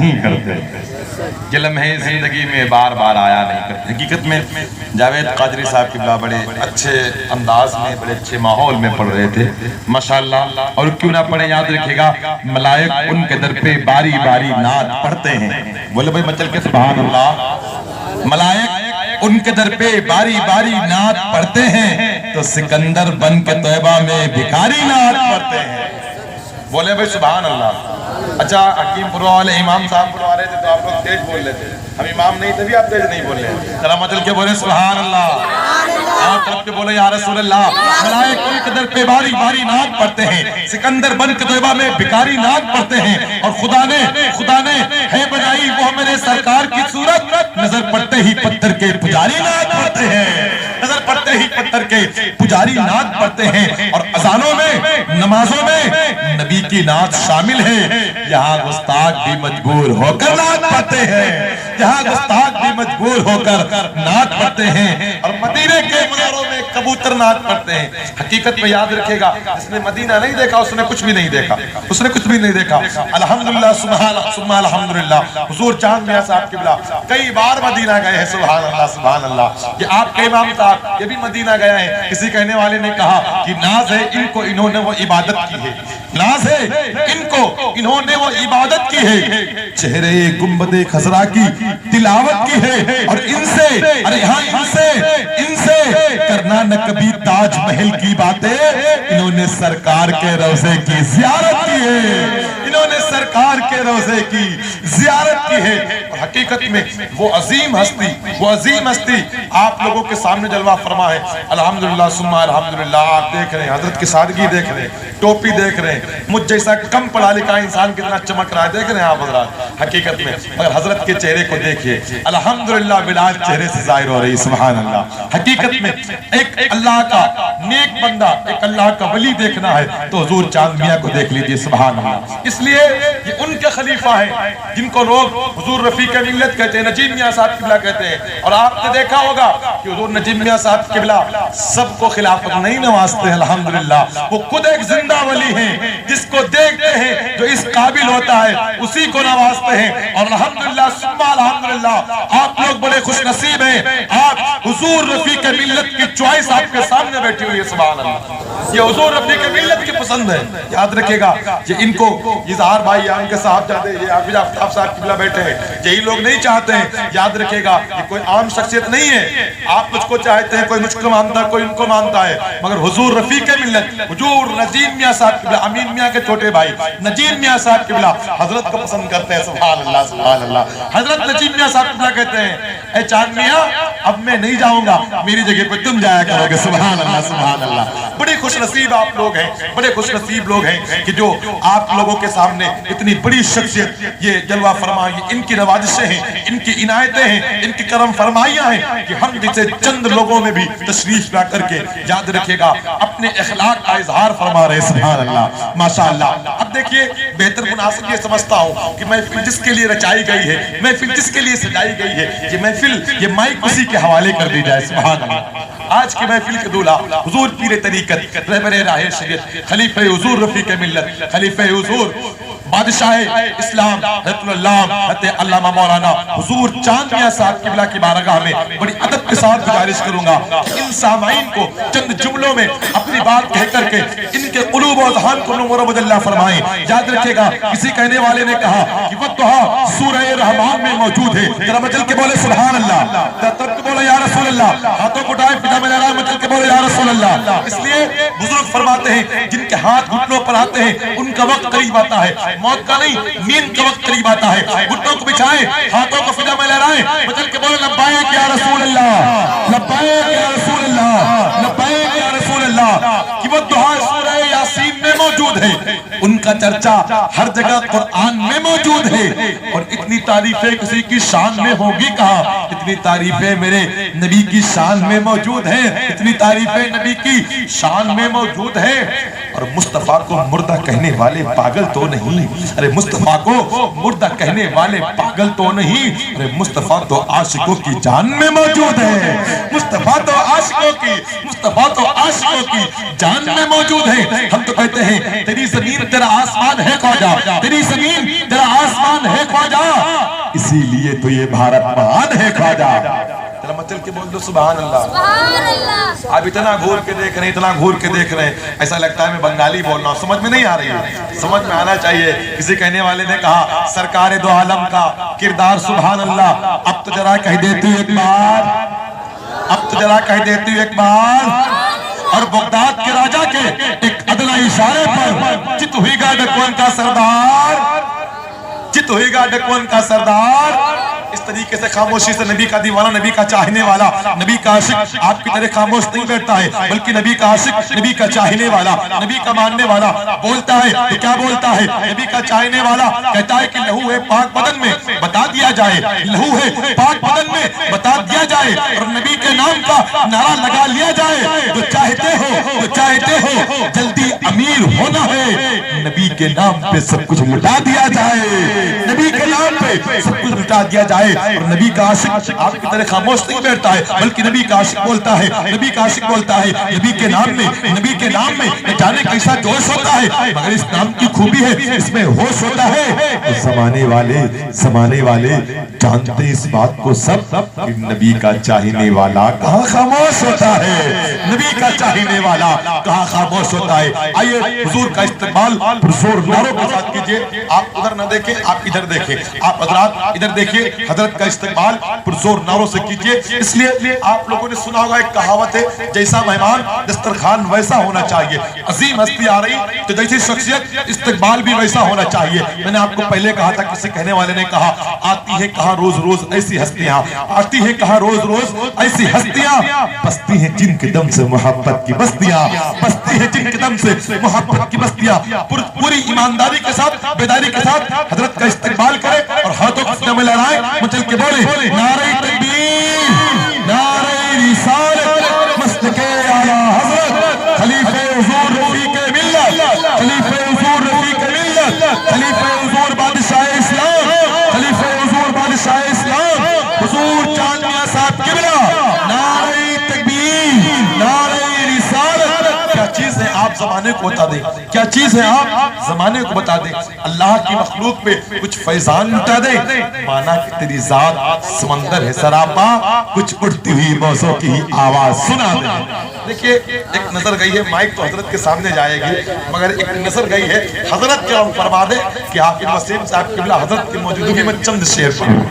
نہیں کرتے، یہ لمحے زندگی میں بار بار آیا نہیں کرتے۔ حقیقت میں جاوید قادری صاحب قبلہ بڑے اچھے انداز میں، بڑے اچھے ماحول میں پڑھ رہے تھے ماشاءاللہ۔ اور کیوں نہ پڑھیں، یاد رکھے گا، ملائک ان کے در پہ باری باری نعت پڑھتے ہیں۔ بولے بھائی مچل کے سبحان اللہ۔ ملائک ان کے در پہ باری باری نعت پڑھتے ہیں تو سکندر بن کے طیبہ میں بھکاری نعت پڑھتے ہیں۔ بولے بھائی سبحان اللہ۔ اچھا حکیم پورہ والے امام صاحب بلوا رہے تھے تو آپ لوگ تیز بول لیتے، ہم امام نہیں تھے بھی آپ تیز نہیں بول رہے، ذرا مچل کے بولے سبحان اللہ، آپ طرف کے بولے یا رسول اللہ۔ ملائک ان کے در پہ باری باری نعت پڑھتے ہیں، سکندر بن کے طیبہ میں بھکاری نعت پڑھتے ہیں، اور خدا نے ہے بنائی وہ میرے سرکار کی صورت، نظر پڑتے ہی پتھر کے پجاری نعت پڑھتے ہیں، نظر پڑتے ہی پتھر کے پجاری نعت پڑھتے ہیں۔ اور اذانوں میں، نمازوں میں نبی کی نعت شامل ہے، یہاں گستاخ بھی مجبور ہو کر نعت پڑھتے ہیں، یہاں گستاخ بھی مجبور ہو کر نعت پڑھتے ہیں، اور مدینے کے مناروں میں کبوتر نعت پڑھتے ہیں۔ حقیقت میں یاد رکھے گا، جس نے مدینہ نہیں دیکھا اس نے کچھ بھی نہیں دیکھا، اس نے کچھ بھی نہیں دیکھا۔ الحمدللہ ثم الحمدللہ، حضور چاند میاں صاحب قبلہ کئی بار مدینہ گئے ہیں، سبحان اللہ سبحان اللہ۔ یہ آپ کے امام صاحب یہ بھی مدینہ گیا ہے۔ کسی کہنے والے نے کہا کہ ناز ہے ان کو انہوں نے وہ عبادت کی ہے، ناز ہے ان کو انہوں نے وہ عبادت کی ہے، چہرے گنبد خضرا کی تلاوت کی ہے، اور ان سے ارے ہاں ان سے کرنا نہ کبھی تاج محل کی باتیں، انہوں نے سرکار کے روضے کی زیارت کی ہے، انہوں نے سرکار کے روضے کی زیارت کی ہے۔ اور حقیقت میں وہ عظیم ہستی آپ لوگوں کے سامنے جلوہ فرما ہے۔ الحمدللہ ثم الحمدللہ۔ آپ دیکھ رہے ہیں حضرت کی سادگی، دیکھ رہے ہیں ٹوپی، دیکھ رہے ہیں مجھ جیسا کم پڑھا لکھا انسان کتنا چمک رہا ہے، دیکھ رہے ہیں آپ حضرات حقیقت میں۔ مگر حضرت کے چہرے کو دیکھیے، الحمدللہ ولایت چہرے سے ظاہر ہو رہی، سبحان اللہ۔ حقیقت میں ایک اللہ کا نیک بندہ، ایک اللہ کا ولی دیکھنا ہے تو حضور چاند میاں کو دیکھ لیجیے، سبحان اللہ۔ اس لیے یہ ان کے خلیفہ ہیں جن کو لوگ حضور رفیق ملت کہتے ہیں، نجیب میاں صاحب قبلہ کہتے ہیں۔ اور آپ نے دیکھا ہوگا کہ حضور نجیب میاں صاحب قبلہ سب کو خلافت نہیں نوازتے ہیں، الحمدللہ۔ وہ خود ایک زندہ ولی ہیں، جس کو دیکھتے ہیں جو اس قابل ہوتا ہے اسی کو نوازتے ہیں۔ اور الحمدللہ ثم الحمدللہ، آپ لوگ بڑے خوش نصیب ہیں، آپ حضور رفیق ملت کی چوائس آپ کے سامنے بیٹھی ہوئی ہے، سبحان اللہ۔ یہ حضور رفیق ملت کی پسند ہے، یاد رکھے گا۔ یہ ان کو اظہار بھائی یا ان کے صاحبزادے یہ حافظ آفتاب صاحب قبلہ بیٹھے ہیں، یہی لوگ نہیں چاہتے ہیں، یاد رکھے گا۔ یہ کوئی عام شخصیت نہیں ہے، آپ مجھ کو چاہتے ہیں، کوئی مجھ کو مانتا ہے، کوئی ان کو مانتا ہے، مگر حضور رفیق ملت، حضور نجیب میاں صاحب قبلہ، امین میاں کے چھوٹے بھائی نجیب میاں صاحب قبلہ حضرت کو پسند کرتے ہیں، سبحان اللہ سبحان اللہ۔ حضرت نجیب میاں صاحب قبلہ کہتے ہیں، اے چاند میاں اب میں نہیں جاؤں گا، میری جگہ پہ تم جایا کرو گے، سبحان اللہ سبحان اللہ۔ بڑے خوش نصیب آپ لوگ ہیں، بڑے خوش نصیب لوگ ہیں کہ جو آپ لوگوں کے سامنے اتنی بڑی شخصیت یہ جلوہ فرما، یہ ان کی نوازشیں ہیں، ان کی عنایتیں ہیں، ان کی کرم فرمائیاں ہیں کہ ہم جیسے چند لوگوں میں بھی تشریف لا کر کے یاد رکھے گا اپنے اخلاق کا اظہار فرما رہے، سبحان اللہ ماشاءاللہ۔ اب دیکھیے بہتر مناسب یہ سمجھتا ہوں کہ محفل جس کے لیے رچائی گئی ہے، محفل جس کے لیے سجائی گئی ہے، یہ محفل یہ مائک اسی کے حوالے کر دی جائے، سبحان اللہ۔ آج کے محفل کے دولہ حضور پیر طریقت، رہبر راہ شریعت، خلیفہ حضور رفیق ملت، خلیفہ حضور بادشاہ اسلام حضرت علامہ مولانا حضور چاند میاں صاحب قبلہ کی بارگاہ میں بڑی ادب کے ساتھ گزارش کروں گا کہ ان سامعین کو چند جملوں میں اپنی بات کہہ کر کے ان کے قلوب و اذہان کو نور و مجلہ فرمائیں۔ یاد رکھے گا، کسی کہنے والے نے کہا کہ والضحیٰ سورہ رحمان میں موجود ہے، ذرا مچل کے بولے سبحان اللہ، تب کے بولے یا رسول اللہ، ہاتھوں کو اٹھائے فضا میں لہرائے، مچل کے بولے یا رسول اللہ۔ اس لیے بزرگ فرماتے ہیں جن کے ہاتھ گھٹنوں پر آتے ہیں ان کا وقت قریب آتا ہے، موت کا نہیں نیند کا وقت قریب آتا ہے۔ گھٹنوں کو بچھائیں، ہاتھوں کو فضا میں لہرائیں، مچل کے بولے لبیک یا رسول اللہ، لبیک یا رسول اللہ، لبیک یا رسول اللہ۔ کہ وہ دعا سورہ یاسین میں موجود ہے، ان کا چرچا ہر جگہ قرآن میں موجود ہے، اور اتنی تعریفیں کسی کی شان میں ہوگی کہاں، اتنی تعریفیں میرے نبی کی شان میں موجود ہیں، اتنی تعریفیں نبی کی شان میں موجود ہیں۔ اور مصطفیٰ کو مردہ کہنے والے پاگل تو نہیں، ارے مصطفیٰ کو مردہ کہنے والے پاگل تو نہیں، ارے مصطفیٰ تو عاشقوں کی جان میں موجود ہے، مصطفیٰ تو عاشقوں کی جان میں موجود ہے۔ ہم تو کہتے ہیں تیری زمین تیرا آسمان ہے خواجہ، تیری زمین تیرا آسمان ہے خواجہ، اسی لیے تو یہ بھارت مہان ہے خواجہ. ذرا مچل کے بول دو سبحان اللہ. آپ اتنا گھور کے دیکھ رہے ہیں، اتنا گھور کے دیکھ رہے ہیں، ایسا لگتا ہے میں بنگالی بول رہا ہوں، سمجھ میں نہیں آ رہی ہے. سمجھ میں آنا چاہیے. کسی کہنے والے نے کہا سرکار دو عالم کا کردار سبحان اللہ. اب تو ذرا کہہ دیتی ایک بار، اب تو ذرا کہہ دیتی ایک بار. اور بغداد کے راجہ کے ایک ادنا اشارے پر چت ہوئی گا ڈکون کا سردار، چت ہوئی گا ڈکون کا سردار. اس طریقے سے خاموشی سے نبی کا دیوانہ، نبی کا چاہنے والا، نبی کا عاشق آپ کی طرح خاموش نہیں بیٹھتا ہے، بلکہ نبی کا عاشق، نبی کا چاہنے والا، نبی کا ماننے والا بولتا ہے تو کیا بولتا ہے؟ نبی کا چاہنے والا کہتا ہے کہ لہو ہے پاک بدن میں بتا دیا جائے، لہو ہے پاک بدن میں بتا دیا جائے، اور نبی کے نام کا نعرہ لگا لیا جائے. تو چاہتے ہو، تو چاہتے ہو جلدی امیر ہونا ہے، نبی کے نام پہ سب کچھ لٹا دیا جائے، نبی کے نام پہ سب کچھ لٹا دیا جائے. اور نبی کا عاشق آپ کی طرح خاموش نہیں بیٹھتا ہے، بلکہ نبی کا عاشق بولتا ہے، نبی کا عاشق بولتا ہے نبی کے نام میں، نبی کے نام میں جانے کیسا جوش ہوتا ہے، مگر اس نام کی خوبی ہے اس میں ہوش ہوتا ہے. زمانے والے جانتے اس بات کو سب کہ نبی کا چاہنے والا کہاں خاموش ہوتا ہے، نبی کا چاہنے والا کہاں خاموش ہوتا ہے. آئیے حضور کا استقبال پرزور نعروں کے ساتھ کیجئے. آپ ادھر نہ دیکھیں، آپ ادھر دیکھیں، آپ حضرات ادھر دیکھیے. حضرت کا استقبال پرزور نعروں سے کیجئے. اس لیے آپ لوگوں نے سنا ہوگا ایک کہاوت ہے، جیسا مہمان دسترخوان ویسا ہونا چاہیے. عظیم ہستی آ رہی تو جیسی شخصیت استقبال بھی ویسا ہونا چاہیے. میں نے آپ کو پہلے کہا تھا، کسی کہنے والے نے کہا آتی ہے کہاں روز روز ایسی ہستیاں، آتی ہے کہاں روز روز ایسی ہستیاں، بستی ہیں جن کے دم سے محبت کی بستیاں، بستی ہیں جن کے دم سے محبت کی بستیاں. پوری ایمانداری کے ساتھ، بیداری کے ساتھ حضرت کا استقبال کرے اور ہاتھوں کو سینے میں لہرائے، مچل کے بولے نعرہ تکبیر، نعرہ رسالت، مسلک اعلیٰ حضرت خلیفہ حضور رفیق ملت، خلیفہ حضور رفیق ملت، خلیفہ حضور بادشاہ اسلام، خلیفہ حضور بادشاہ اسلام، حضور چاند میاں صاحب قبلہ. نعرہ تکبیر، نعرہ رسالت. کیا چیز ہے آپ زمانے کو بتا دیں، کیا چیز ہے آپ زمانے کو بتا دیں. اللہ کی مخلوق پہ کچھ فیضان لٹا دیں، مانا کہ تیری ذات سمندر ہے سراپا، کچھ اڑتی ہوئی موزوں کی آواز سنا دیں. دیکھیے ایک نظر گئی ہے، مائک تو حضرت کے سامنے جائے گی، مگر ایک نظر گئی ہے حضرت کیا فرما دے کہ حافظ وسیم صاحب قبلہ حضرت کی موجودگی میں چند شعر پڑھیں.